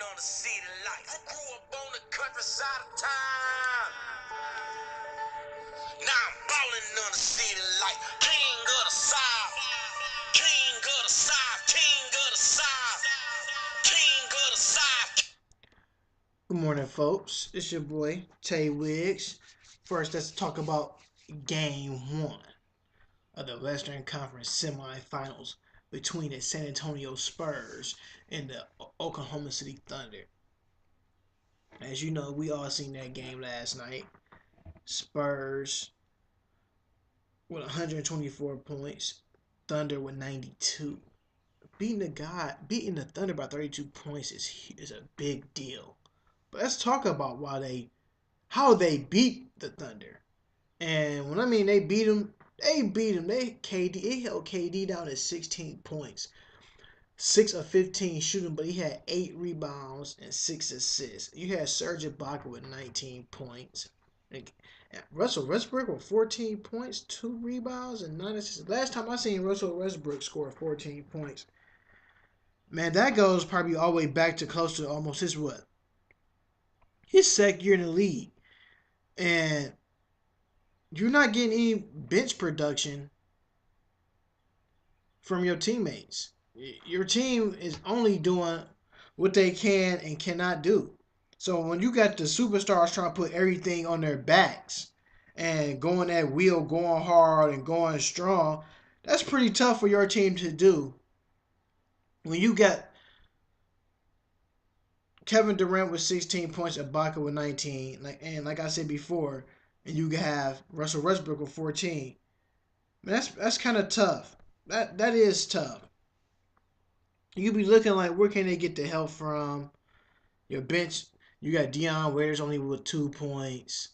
on the city lights. Grew up on the countryside of town. Now I'm ballin' on the city light. King of the South. King of the South. King of the South. King of the South. Good morning, folks. It's your boy, Tay Wiggs. First, let's talk about Game 1 of the Western Conference semifinals between the San Antonio Spurs and the Oklahoma City Thunder. As you know, we all seen that game last night. Spurs with 124 points, Thunder with 92. Beating the Thunder by 32 points is a big deal. But let's talk about how they beat the Thunder. And when I mean they beat them, They held KD down at 16 points, 6 of 15 shooting, but he had 8 rebounds and 6 assists. You had Serge Ibaka with 19 points. And Russell Westbrook with 14 points, 2 rebounds, and 9 assists. Last time I seen Russell Westbrook score 14 points, man, that goes probably all the way back to close to almost his second year in the league. And you're not getting any bench production from your teammates. Your team is only doing what they can and cannot do. So when you got the superstars trying to put everything on their backs and going that wheel, going hard and going strong, that's pretty tough for your team to do. When you got Kevin Durant with 16 points, Ibaka with 19, like I said before, and you have Russell Westbrook with 14. Man, that's kind of tough. That is tough. You be looking like where can they get the help from? Your bench, you got Dion Waiters only with 2 points.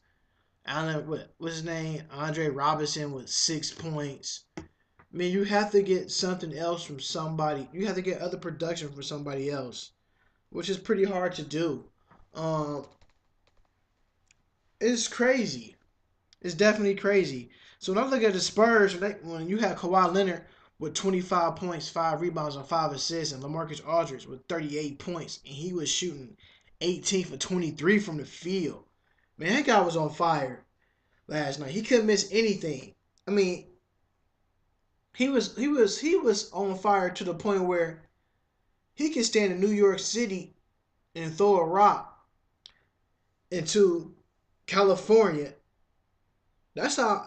Allen, what's his name? Andre Robinson with 6 points. I mean, you have to get something else from somebody. You have to get other production from somebody else, which is pretty hard to do. Um, it's crazy. It's definitely crazy. So when I look at the Spurs, when you have Kawhi Leonard with 25 points, 5 rebounds, and 5 assists, and LaMarcus Aldridge with 38 points, and he was shooting 18 for 23 from the field. Man, that guy was on fire last night. He couldn't miss anything. I mean, he was on fire to the point where he can stand in New York City and throw a rock into California. That's how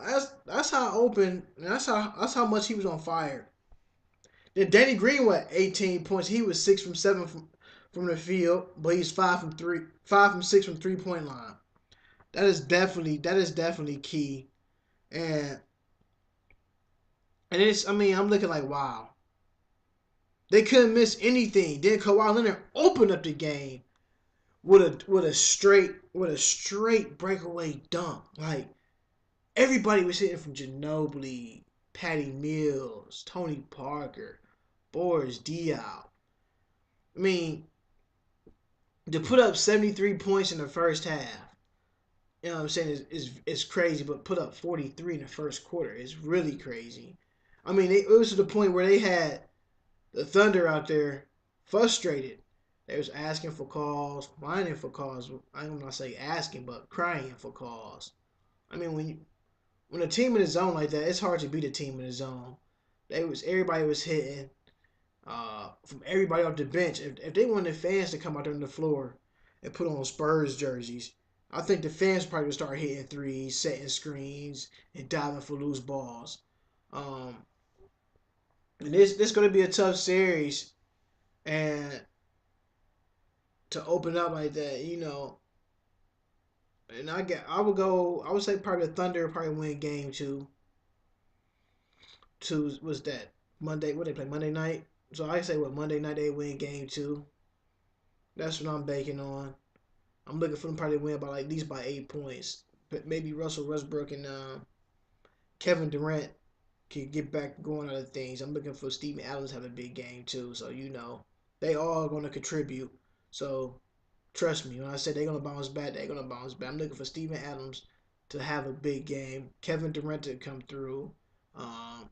open. That's how much he was on fire. Then Danny Green with 18 points. He was 6 from 7 from the field, but he's 5 from 6 from 3 point line. That is definitely key. And I'm looking like wow. They couldn't miss anything. Then Kawhi Leonard opened up the game with a straight breakaway dunk. Like everybody was hitting from Ginobili, Patty Mills, Tony Parker, Boris Diaw. I mean, to put up 73 points in the first half, you know what I'm saying, is crazy, but put up 43 in the first quarter is really crazy. I mean, it was to the point where they had the Thunder out there frustrated. They was asking for calls, whining for calls. I'm not say asking, but crying for calls. I mean, when a team in the zone like that, it's hard to beat a team in the zone. Everybody was hitting from everybody off the bench. If they wanted fans to come out there on the floor and put on Spurs jerseys, I think the fans probably would start hitting threes, setting screens, and diving for loose balls. Um, and this going to be a tough series, and to open up like that, and I would say probably the Thunder probably win game two. Two was that Monday? What they play Monday night? So I say what Monday night they win game two. That's what I'm banking on. I'm looking for them probably to win by like, at least by 8 points. But maybe Russell Westbrook and Kevin Durant can get back going out of things. I'm looking for Steven Adams to have a big game too. So they all going to contribute. So trust me when I say they're going to bounce back, they're going to bounce back. I'm looking for Steven Adams to have a big game. Kevin Durant to come through. Um,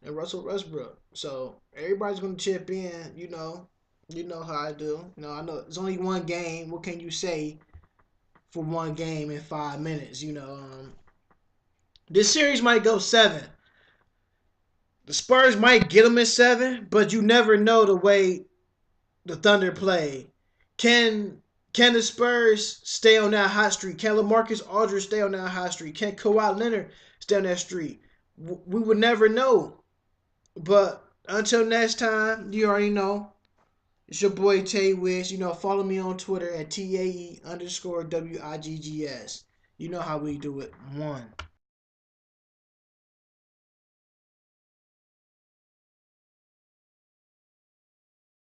and Russell Westbrook. So everybody's going to chip in. You know how I do. I know it's only one game. What can you say for one game in 5 minutes? This series might go 7. The Spurs might get them in 7, but you never know the way the Thunder play. Can can the Spurs stay on that hot streak? Can LaMarcus Aldridge stay on that hot streak? Can Kawhi Leonard stay on that streak? We would never know. But until next time, you already know. It's your boy Tay Wish. Follow me on Twitter at TAE_WIGGS. You know how we do it. 1.